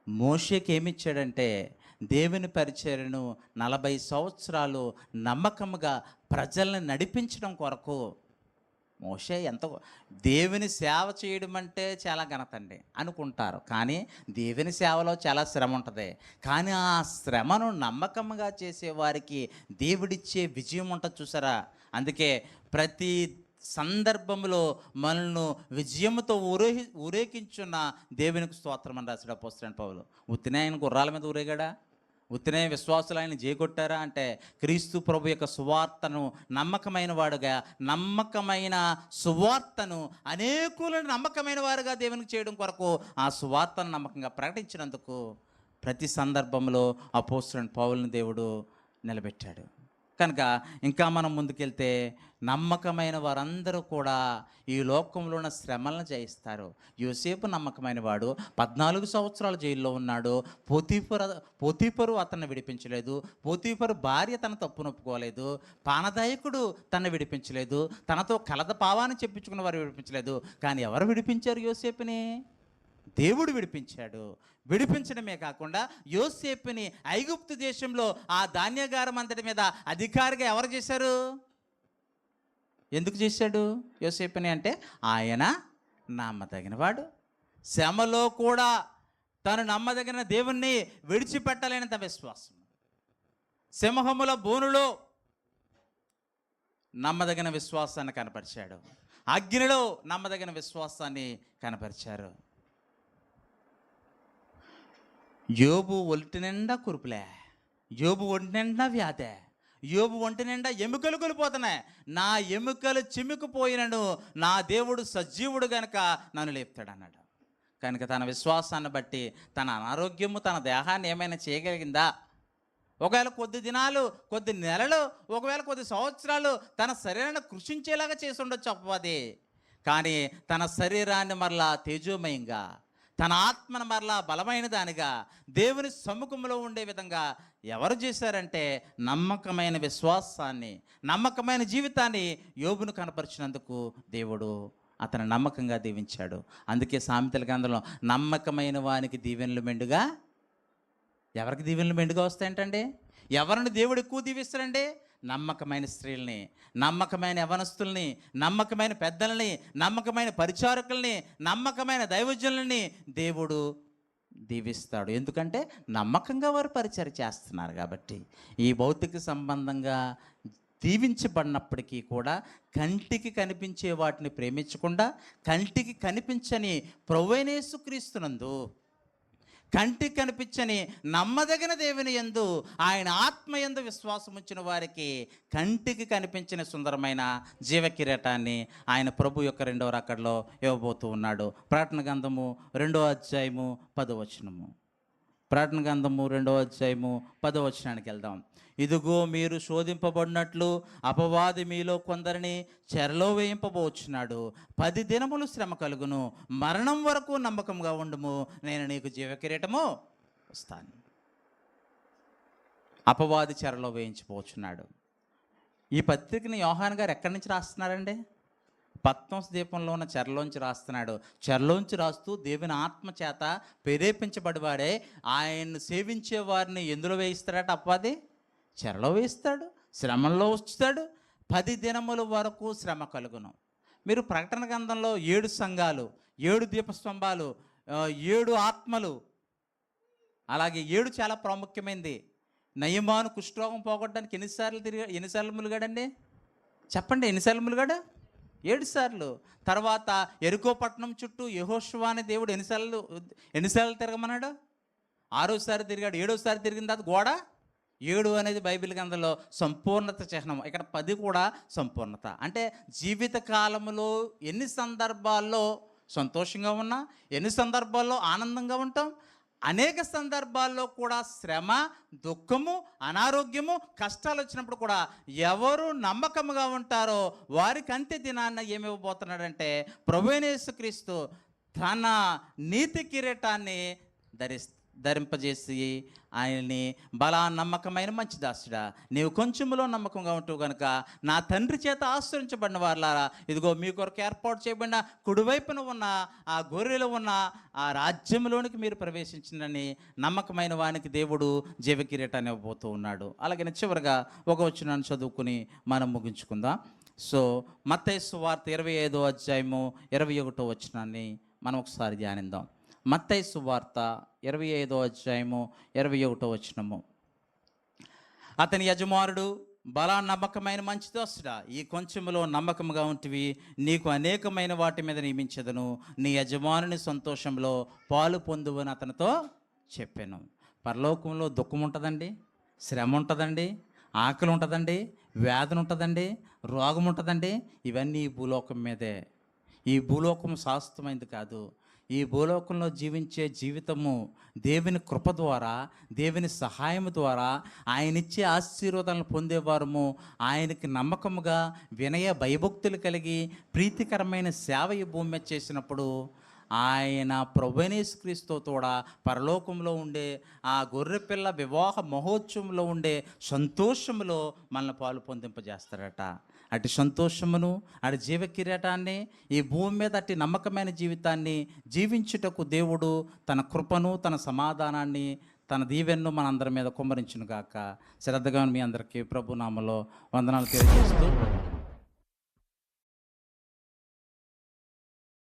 మోషేకి ఏమిచ్చాడంటే దేవుని పరిచర్యను 40 సంవత్సరాలు నమ్మకముగా ప్రజల్ని నడిపించడం కొరకు. మోషే ఎంత దేవుని సేవ చేయడం అంటే చాలా ఘనత అండి అనుకుంటారు, కానీ దేవుని సేవలో చాలా శ్రమ ఉంటుంది. కానీ ఆ శ్రమను నమ్మకంగా చేసేవారికి దేవుడిచ్చే విజయం ఉంటుంది చూసారా. అందుకే ప్రతి సందర్భంలో మనల్ని విజయంతో ఊరేగించున్న దేవునికి స్తోత్రం అని రాశాడు అపోస్తలుడైన పౌలు. ఉత్తినే ఆయన గుర్రాల మీద ఊరేగాడా? ఉత్తినే విశ్వాసులు ఆయన జేకొట్టారా అంటే, క్రీస్తు ప్రభు యొక్క సువార్తను నమ్మకమైన సువార్తను అనేకులను నమ్మకమైన వారుగా దేవునికి చేయడం కొరకు ఆ సువార్తను నమ్మకంగా ప్రకటించినందుకు ప్రతి సందర్భంలో అపోస్తలుడైన పౌలుని దేవుడు నిలబెట్టాడు. కనుక ఇంకా మనం ముందుకెళ్తే నమ్మకమైన వారందరూ కూడా ఈ లోకంలో ఉన్న శ్రమలను జయిస్తారు. యోసేపు నమ్మకమైన వాడు, 14 సంవత్సరాలు జైల్లో ఉన్నాడు. పోతీఫరు అతన్ని విడిపించలేదు. పోతీఫరు భార్య తన తప్పును ఒప్పుకోలేదు. పానదాయకుడు తనను విడిపించలేదు. తనతో కలద పావాన్ని చెప్పించుకున్న వారు విడిపించలేదు. కానీ ఎవరు విడిపించారు యోసేపుని? దేవుడు విడిపించాడు. విడిపించడమే కాకుండా యోసేపుని ఐగుప్తు దేశంలో ఆ ధాన్యాగారం అంతటి మీద అధికారిగా ఎవరు చేశారు? ఎందుకు చేశాడు యోసేపుని అంటే, ఆయన నమ్మదగినవాడు. శ్రమలో కూడా తను నమ్మదగిన దేవుణ్ణి విడిచిపెట్టలేనంత విశ్వాసం. సింహముల బోనులో నమ్మదగిన విశ్వాసాన్ని కనపరిచాడు. అగ్నిలో నమ్మదగిన విశ్వాసాన్ని కనపరిచారు. యోబు ఒంటి నిండా కురుపులే, యోబు ఒంటి నిండా వ్యాధే, యోబు ఒంటి నిండా ఎముకలు కొలిపోతున్నాయి. నా ఎముకలు చిమ్ముకుపోయినను నా దేవుడు సజీవుడు గనుక నన్ను లేపుతాడు అన్నాడు. కనుక తన విశ్వాసాన్ని బట్టి తన అనారోగ్యము తన దేహాన్ని ఏమైనా చేయగలిగిందా? ఒకవేళ కొద్ది దినాలు, కొద్ది నెలలు, ఒకవేళ కొద్ది సంవత్సరాలు తన శరీరాన్ని కృషించేలాగా చేసి ఉండొచ్చు అపవాది. కానీ తన శరీరాన్ని మరలా తేజోమయంగా, తన ఆత్మను మరలా బలమైన దానిగా దేవుని సముఖంలో ఉండే విధంగా ఎవరు చేశారంటే, నమ్మకమైన విశ్వాసాన్ని, నమ్మకమైన జీవితాన్ని యోబును కనపరిచినందుకు దేవుడు అతను నమ్మకంగా దీవించాడు. అందుకే సామెతల గ్రంథంలో నమ్మకమైన వానికి దీవెనలు మెండుగా, ఎవరికి దీవెనలు మెండుగా వస్తాయంటండి? ఎవరిని దేవుడు ఎక్కువ దీవిస్తాడండి? నమ్మకమైన స్త్రీల్ని, నమ్మకమైన యవనస్తుల్ని, నమ్మకమైన పెద్దల్ని, నమ్మకమైన పరిచారకుల్ని, నమ్మకమైన దైవజనుల్ని దేవుడు దీవిస్తాడు. ఎందుకంటే నమ్మకంగా వారు పరిచర్య చేస్తున్నారు కాబట్టి. ఈ భౌతిక సంబంధంగా దీవించబడినప్పటికీ కూడా కంటికి కనిపించే వాటిని ప్రేమించకుండా, కంటికి కనిపించని ప్రభువైన యేసుక్రీస్తునందు, కంటికి కనిపించని నమ్మదగిన దేవుని యందు, ఆయన ఆత్మ యందు విశ్వాసం ఉంచిన వారికి కంటికి కనిపించిన సుందరమైన జీవ కిరీటాన్ని ఆయన ప్రభు యొక్క 2వ రాకడలో ఇవ్వబోతూ ఉన్నాడు. ప్రకటన గ్రంథము 2వ అధ్యాయము 10వ వచనము. ప్రకటన గ్రంథము 2వ అధ్యాయము 10వ వచనానికి వెళ్దాం. ఇదిగో మీరు శోధింపబడినట్లు అపవాది మీలో కొందరిని చెరలో వేయింపబోచున్నాడు. 10 దినములు శ్రమ కలుగును. మరణం వరకు నమ్మకంగా ఉండుము, నేను నీకు జీవ కిరీటము ఇస్తాను. అపవాది చెరలో వేయించిపోచున్నాడు. ఈ పత్రికని యోహాన్ గారు ఎక్కడి నుంచి రాస్తున్నారండి? పత్మోస్ ద్వీపంలో ఉన్న చెరలోంచి రాస్తున్నాడు. చెరలోంచి రాస్తూ దేవుని ఆత్మ చేత ప్రేరేపించబడివాడే ఆయన్ని సేవించే వారిని ఎందులో వేయిస్తాడట? అపవాది చెరలో వేయిస్తాడు, శ్రమల్లో ఉంచుతాడు. 10 దినముల వరకు శ్రమ కలుగును. మీరు ప్రకటన గ్రంథంలో 7 సంఘాలు, 7 దీపస్తంభాలు, 7 ఆత్మలు, అలాగే 7 చాలా ప్రాముఖ్యమైనది. నయమాను కుష్ఠరోగం పోగొట్టడానికి ఎన్నిసార్లు ములిగాడండి? చెప్పండి, ఎన్నిసార్లు ములిగాడు? 7 సార్లు. తర్వాత ఎరుకో పట్టణం చుట్టూ యెహోషువ అనే దేవుడు ఎన్నిసార్లు తిరగమన్నాడు? 6వసారి తిరిగాడు. 7వసారి తిరిగిన తర్వాత గోడ 7 అనేది బైబిల్ గ్రంథంలో సంపూర్ణత చిహ్నం. ఇక్కడ 10 కూడా సంపూర్ణత. అంటే జీవిత కాలంలో ఎన్ని సందర్భాల్లో సంతోషంగా ఉన్నా, ఎన్ని సందర్భాల్లో ఆనందంగా ఉంటాం, అనేక సందర్భాల్లో కూడా శ్రమ, దుఃఖము, అనారోగ్యము, కష్టాలు వచ్చినప్పుడు కూడా ఎవరు నమ్మకముగా ఉంటారో వారికి అంత్య దినాన్న ఏమివ్వబోతున్నాడంటే, ప్రభువైన యేసుక్రీస్తు తన నీతి కిరీటాన్ని ధరింపజేసి ఆయన్ని బలా నమ్మకమైన మంచి దాసుడా, నీవు కొంచెంలో నమ్మకంగా ఉంటావు కనుక నా తండ్రి చేత ఆశ్రయించబడిన వారులారా, ఇదిగో మీ కొరకు ఏర్పాటు చేయబడిన కుడివైపున ఉన్న ఆ గొర్రెలు ఉన్న ఆ రాజ్యంలోనికి మీరు ప్రవేశించిందని నమ్మకమైన వానికి దేవుడు జీవ కిరీటాన్ని ఇవ్వబోతూ ఉన్నాడు. అలాగే చివరిగా ఒక వచనాన్ని చదువుకుని మనం ముగించుకుందాం. సో మత్తయి సువార్త 25వ అధ్యాయము 21వ వచనాన్ని మనం ఒకసారి ధ్యానిద్దాం. మత్తయి సువార్త 25వ అధ్యాయము 21వ వచనము. అతని యజమానుడు బలా నమ్మకమైన మంచి దోస్తుడా, ఈ కొంచెములో నమ్మకముగా ఉంటివి, నీకు అనేకమైన వాటి మీద నియమించదను, నీ యజమానుని సంతోషంలో పాలు పొందువని అతనితో చెప్పాను. పరలోకంలో దుఃఖం ఉంటుందండి, శ్రమ ఉంటుందండి, ఆకలి ఉంటుందండి, వ్యాధులు ఉంటుందండి, రోగం ఉంటుందండి. ఇవన్నీ ఈ భూలోకం మీదే. ఈ భూలోకం శాశ్వతమైనది కాదు. ఈ భూలోకంలో జీవించే జీవితము దేవుని కృప ద్వారా, దేవుని సహాయం ద్వారా, ఆయన ఇచ్చే ఆశీర్వాదాలను పొందేవారము, ఆయనకి నమ్మకముగా వినయ భయభక్తులు కలిగి ప్రీతికరమైన సేవ ఈ భూమి మీద చేసినప్పుడు ఆయన ప్రభువైన యేసుక్రీస్తుతో కూడా పరలోకంలో ఉండే ఆ గొర్రెపిల్ల వివాహ మహోత్సవంలో ఉండే సంతోషములో మనల్ని పాలు పొందింపజేస్తారట. అటు సంతోషమును, అటు జీవ కిరీటాన్ని, ఈ భూమి మీద అట్టి నమ్మకమైన జీవితాన్ని జీవించుటకు దేవుడు తన కృపను, తన సమాధానాన్ని, తన దీవెన్ను మనందరి మీద కుమ్మరించును గాక. శ్రద్ధగా మీ అందరికీ ప్రభు నామములో వందనాలు తెలియజేస్తూ